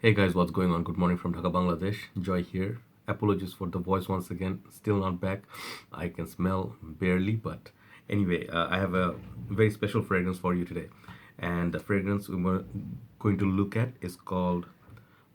Hey guys, what's going on? Good morning from Dhaka, Bangladesh. Joy here. Apologies for the voice once again. Still not back. I can smell barely, but anyway, I have a very special fragrance for you today. And the fragrance we're going to look at is called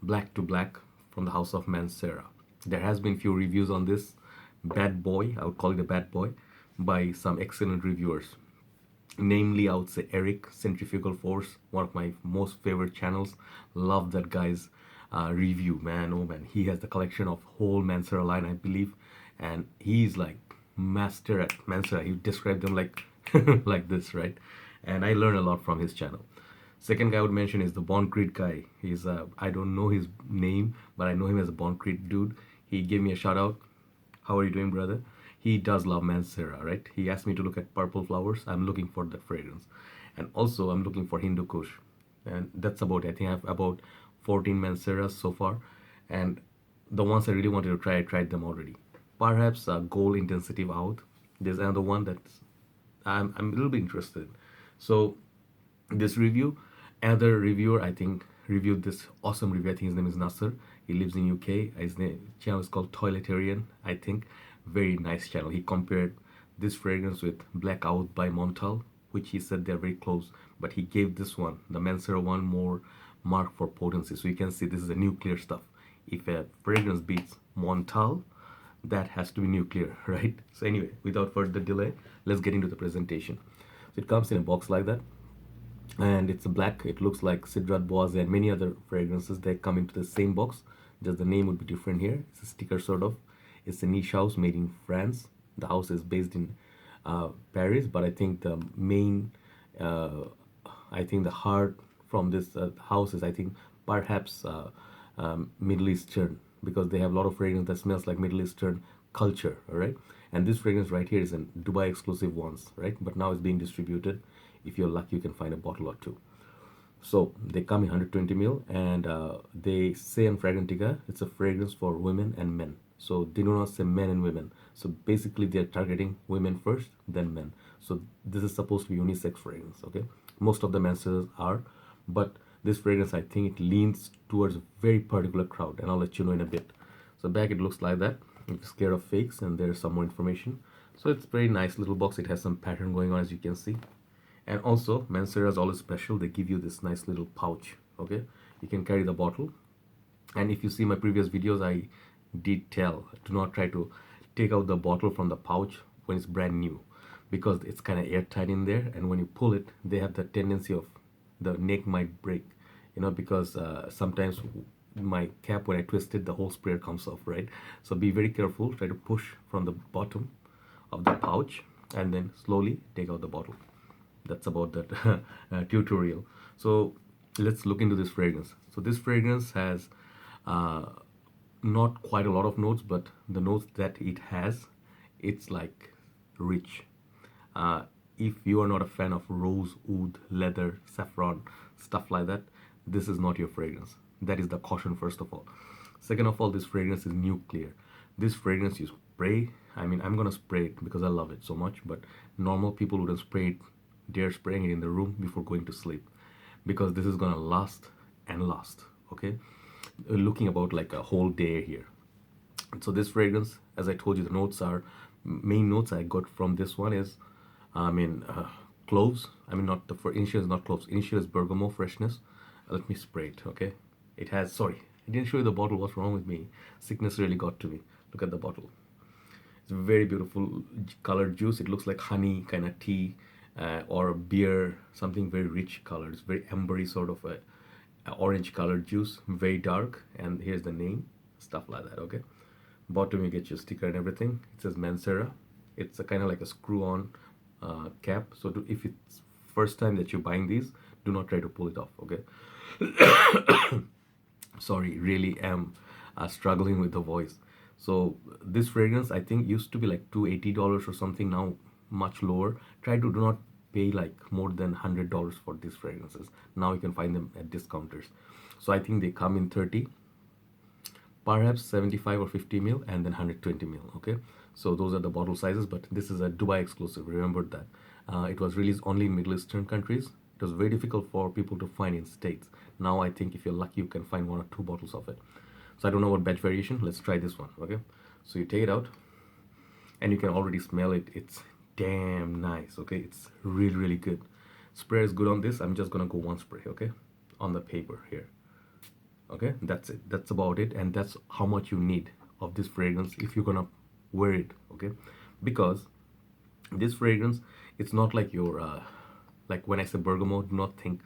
Black to Black from the house of Mancera. There has been few reviews on this bad boy, I would call it a bad boy, by some excellent reviewers. Namely, I would say Eric, Centrifugal Force, one of my most favorite channels. Love that guy's review, man. Oh man, he has the collection of whole Mancera line, I believe, and he's like master at Mancera. He described them like like this, right? And I learn a lot from his channel. Second guy I would mention is the Bond Creed guy. He's I don't know his name, but I know him as a Bond Creed dude. He gave me a shout out. How are you doing, brother? He does love Mancera, right? He asked me to look at purple flowers. I'm looking for that fragrance. And also, I'm looking for Hindu Kush. And that's about it. I think I have about 14 Manceras so far. And the ones I really wanted to try, I tried them already. Perhaps Gold Intensity out. There's another one that's I'm a little bit interested. So this review, another reviewer I think reviewed this awesome review. I think his name is Nasser. He lives in UK. His channel is called Toiletarian, I think. Very nice channel. He compared this fragrance with Blackout by Montal, which he said they're very close, but he gave this one, the Mancera one, more mark for potency. So you can see this is a nuclear stuff. If a fragrance beats Montal, that has to be nuclear, right? So anyway, without further delay, let's get into the presentation. So it comes in a box like that, and it's a black. It looks like Sidrat Boaz and many other fragrances. They come into the same box, just the name would be different here. It's a sticker sort of. It's a niche house made in France. The house is based in Paris, but I think the main, I think the heart from this house is, I think, perhaps Middle Eastern, because they have a lot of fragrance that smells like Middle Eastern culture, all right? And this fragrance right here is a Dubai exclusive ones, right? But now it's being distributed. If you're lucky, you can find a bottle or two. So they come in 120 ml, and they say in Fragrantica it's a fragrance for women and men. So they do not say men and women. So basically they're targeting women first, then men. So this is supposed to be unisex fragrance, okay? Most of the men's are, but this fragrance, I think it leans towards a very particular crowd, and I'll let you know in a bit. So back it looks like that. If you're scared of fakes, and there's some more information. So it's very nice little box. It has some pattern going on, as you can see. And also, Mancera is always special. They give you this nice little pouch, okay? You can carry the bottle. And if you see my previous videos, I did tell, do not try to take out the bottle from the pouch when it's brand new, because it's kind of airtight in there, and when you pull it, they have the tendency of the neck might break, because sometimes my cap, when I twist it, the whole sprayer comes off, right? So be very careful. Try to push from the bottom of the pouch and then slowly take out the bottle. That's about that tutorial. So let's look into this fragrance. So this fragrance has not quite a lot of notes, but the notes that it has, it's like rich. If you are not a fan of rose, oud, leather, saffron, stuff like that, this is not your fragrance. That is the caution, first of all. Second of all, this fragrance is nuclear. This fragrance you spray, I mean, I'm gonna spray it because I love it so much, but normal people wouldn't spray it, dare spraying it in the room before going to sleep, because this is gonna last and last, okay? Looking about like a whole day here. So this fragrance, as I told you, the notes are, main notes I got from this one is, cloves. I mean, not the for initial is not cloves. Initial is bergamot freshness. Let me spray it, okay? It has, sorry, I didn't show you the bottle. What's wrong with me? Sickness really got to me. Look at the bottle. It's a very beautiful colored juice. It looks like honey kind of tea, or beer, something very rich colored. It's very ambery sort of a orange colored juice, very dark. And here's the name, stuff like that, okay? Bottom you get your sticker and everything. It says Mancera. It's a kind of like a screw-on cap. So if it's first time that you're buying these, do not try to pull it off, okay? Sorry, really am struggling with the voice. So this fragrance, I think, used to be like $280 or something. Now much lower. Try to do not pay like more than $100 for these fragrances. Now you can find them at discounters. So I think they come in 30, perhaps 75 or 50 ml, and then 120 ml, okay? So those are the bottle sizes, but this is a Dubai exclusive, remember that. It was released only in Middle Eastern countries. It was very difficult for people to find in States. Now I think if you're lucky, you can find 1 or 2 bottles of it. So I don't know what batch variation. Let's try this one, okay? So you take it out, and you can already smell it. It's damn nice, okay? It's really, really good. Spray is good on this. I'm just gonna go one spray, okay? On the paper here. Okay, that's it. That's about it, and that's how much you need of this fragrance if you're gonna wear it, okay? Because this fragrance, it's not like your like when I say bergamot, do not think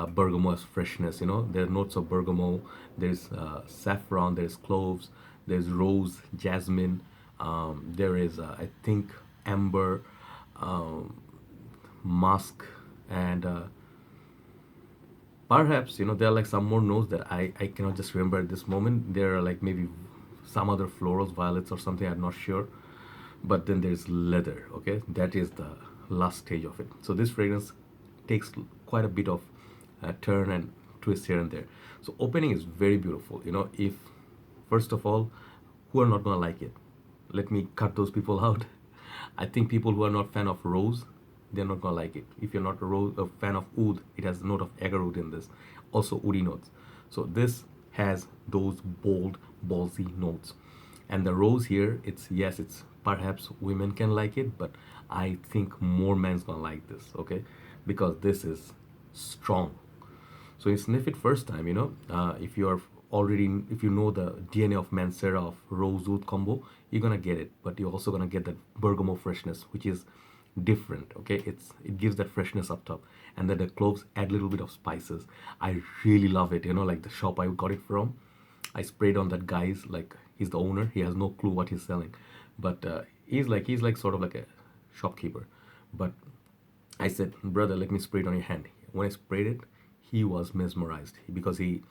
bergamot as freshness. You know, there are notes of bergamot. There's saffron. There's cloves. There's rose, jasmine. There is I think amber, musk, and perhaps, there are like some more notes that I cannot just remember at this moment. There are like maybe some other florals, violets or something, I'm not sure. But then there's leather, okay? That is the last stage of it. So this fragrance takes quite a bit of turn and twist here and there. So opening is very beautiful. If, first of all, who are not gonna like it? Let me cut those people out. I think people who are not fan of rose, they're not gonna like it. If you're not a fan of oud, it has a note of agarwood in this, also woody notes. So this has those bold, ballsy notes. And the rose here, it's perhaps women can like it, but I think more men's gonna like this, okay? Because this is strong. So you sniff it first time, if you are if you know the DNA of Mancera of rose oud combo, you're gonna get it, but you're also gonna get that bergamot freshness, which is different, okay? It gives that freshness up top, and then the cloves add a little bit of spices. I really love it, like the shop I got it from. I sprayed on that guy's, like, he's the owner. He has no clue what he's selling, but he's like sort of like a shopkeeper. But I said, brother, let me spray it on your hand. When I sprayed it, he was mesmerized because he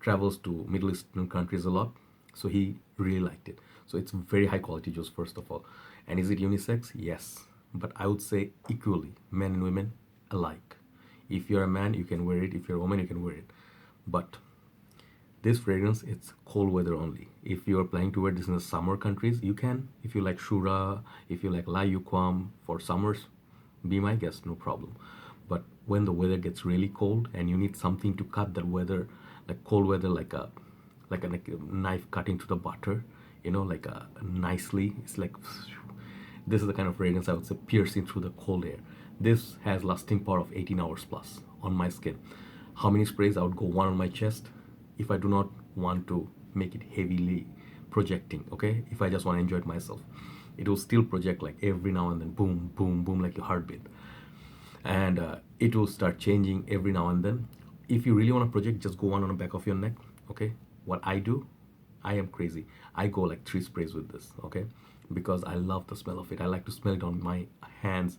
travels to Middle Eastern countries a lot, so he really liked it. So it's very high quality juice, first of all. And is it unisex? Yes, but I would say equally, men and women alike. If you're a man, you can wear it. If you're a woman, you can wear it. But this fragrance, it's cold weather only. If you're planning to wear this in the summer countries, you can. If you like Shura, if you like La Yuquam for summers, be my guest, no problem. But when the weather gets really cold and you need something to cut that weather, like cold weather, like a knife cutting to the butter, like nicely. It's like this is the kind of fragrance I would say piercing through the cold air. This has lasting power of 18 hours plus on my skin. How many sprays? I would go one on my chest if I do not want to make it heavily projecting, okay? If I just want to enjoy it myself, it will still project like every now and then, boom, boom, boom, like your heartbeat. And it will start changing every now and then. If you really want to project, just go one on the back of your neck, okay? What I do, I am crazy. I go like 3 sprays with this, okay? Because I love the smell of it. I like to smell it on my hands,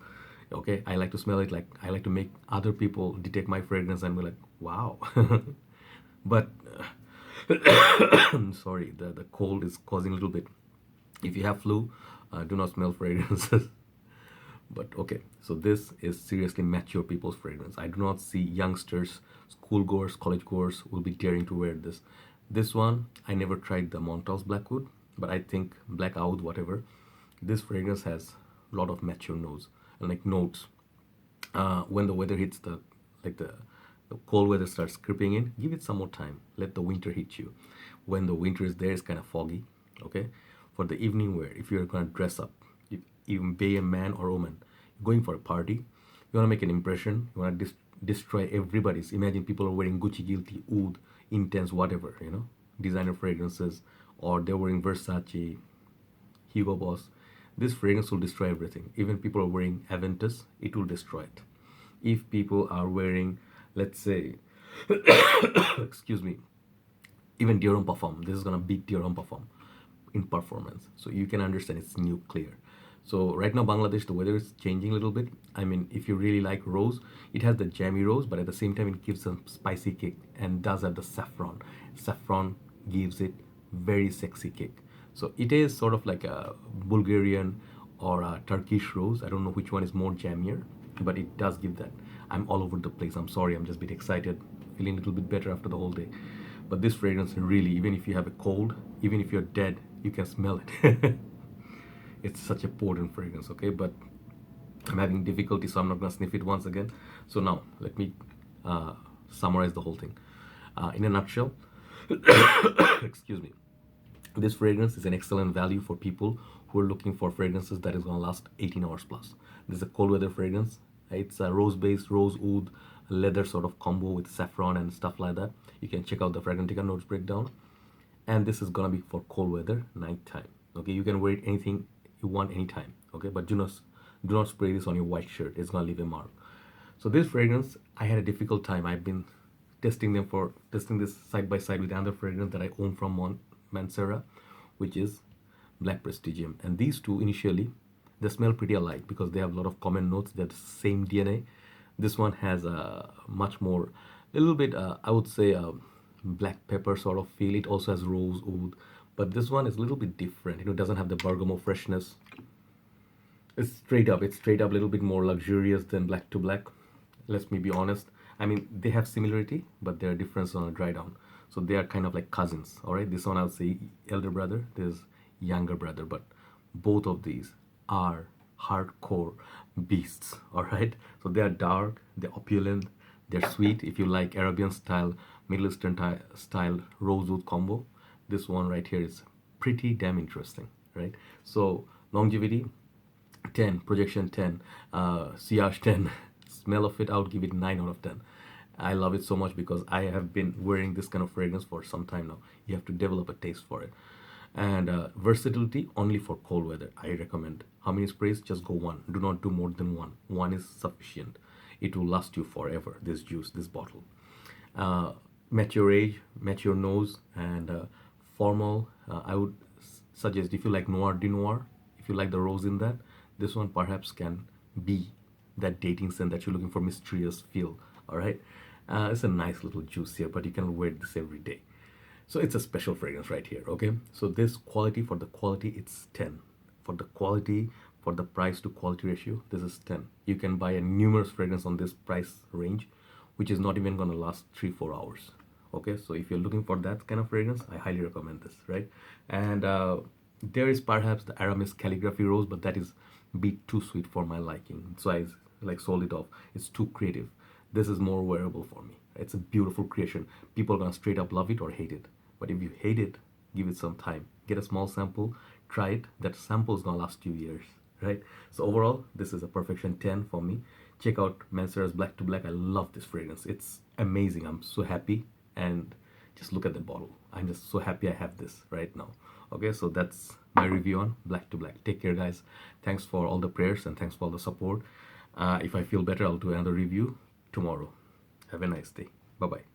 okay? I like to smell it, like I like to make other people detect my fragrance and be like, wow. But sorry, the cold is causing a little bit. If you have flu, do not smell fragrances. But okay, so this is seriously mature people's fragrance. I do not see youngsters, schoolgoers, collegegoers will be daring to wear this. This one, I never tried the Montal's Blackwood, but I think Black Oud, whatever. This fragrance has a lot of mature notes, like notes. When the weather hits the cold weather starts creeping in, give it some more time. Let the winter hit you. When the winter is there, it's kind of foggy, okay? For the evening wear, if you're gonna dress up, even be a man or woman, going for a party, you want to make an impression, you want to destroy everybody's. Imagine people are wearing Gucci, Guilty, Oud, Intense, whatever, designer fragrances, or they're wearing Versace, Hugo Boss. This fragrance will destroy everything. Even people are wearing Aventus, it will destroy it. If people are wearing, let's say, excuse me, even Dior Homme Parfum, this is gonna beat Dior Homme Parfum in performance. So you can understand it's nuclear. So right now, Bangladesh, the weather is changing a little bit. I mean, if you really like rose, it has the jammy rose, but at the same time, it gives a spicy kick and does have the saffron. Saffron gives it very sexy kick. So it is sort of like a Bulgarian or a Turkish rose. I don't know which one is more jammier, but it does give that. I'm all over the place. I'm sorry. I'm just a bit excited, feeling a little bit better after the whole day. But this fragrance really, even if you have a cold, even if you're dead, you can smell it. It's such a potent fragrance, okay? But I'm having difficulty, so I'm not gonna sniff it once again. So now let me summarize the whole thing. In a nutshell, excuse me, this fragrance is an excellent value for people who are looking for fragrances that is gonna last 18 hours plus. This is a cold weather fragrance. It's a rose-based, rose oud, leather sort of combo with saffron and stuff like that. You can check out the Fragrantica notes breakdown. And this is gonna be for cold weather, nighttime. Okay, you can wear it anything you want anytime. Okay, but do not spray this on your white shirt. It's gonna leave a mark. So this fragrance, I had a difficult time. I've been testing this side by side with another fragrance that I own from Mancera, which is Black Prestigium. And these two initially, they smell pretty alike because they have a lot of common notes. They're the same DNA. This one has a much more, a little bit, I would say, black pepper sort of feel. It also has rose oud, but this one is a little bit different. It doesn't have the bergamot freshness. It's straight up a little bit more luxurious than Black to Black. Let's me be honest. I mean, they have similarity, but there are differences on a dry down. So they are kind of like cousins, all right? This one I would say elder brother, there's younger brother, but both of these are hardcore beasts, all right? So they are dark, they're opulent, they're sweet. If you like Arabian style, Middle Eastern style rosewood combo, this one right here is pretty damn interesting, right? So longevity, 10, projection 10, sillage 10, smell of it, I would give it 9 out of 10. I love it so much because I have been wearing this kind of fragrance for some time now. You have to develop a taste for it. And versatility only for cold weather. I recommend. How many sprays? Just go one. Do not do more than one. One is sufficient. It will last you forever. This juice, this bottle. Match your age, match your nose, and formal. I would suggest if you like Noir de Noir, if you like the rose in that, this one perhaps can be that dating scent that you're looking for, mysterious feel. All right, it's a nice little juice here, but you can wear this every day. So it's a special fragrance right here. Okay, so this quality, for the quality, it's 10. For the quality, for the price to quality ratio, this is 10. You can buy a numerous fragrance on this price range, which is not even gonna last 3-4 hours. Okay, so if you're looking for that kind of fragrance, I highly recommend this, right? And there is perhaps the Aramis calligraphy rose, but that is a bit too sweet for my liking, so I like sold it off. It's too creative. This is more wearable for me. It's a beautiful creation. People are gonna straight up love it or hate it. But if you hate it, give it some time. Get a small sample, try it. That sample is gonna last you years, right? So overall, this is a perfection 10 for me. Check out Mancera's Black to Black. I love this fragrance. It's amazing. I'm so happy. And just look at the bottle. I'm just so happy I have this right now. Okay, so that's my review on Black to Black. Take care, guys. Thanks for all the prayers and thanks for all the support. If I feel better, I'll do another review tomorrow. Have a nice day. Bye-bye.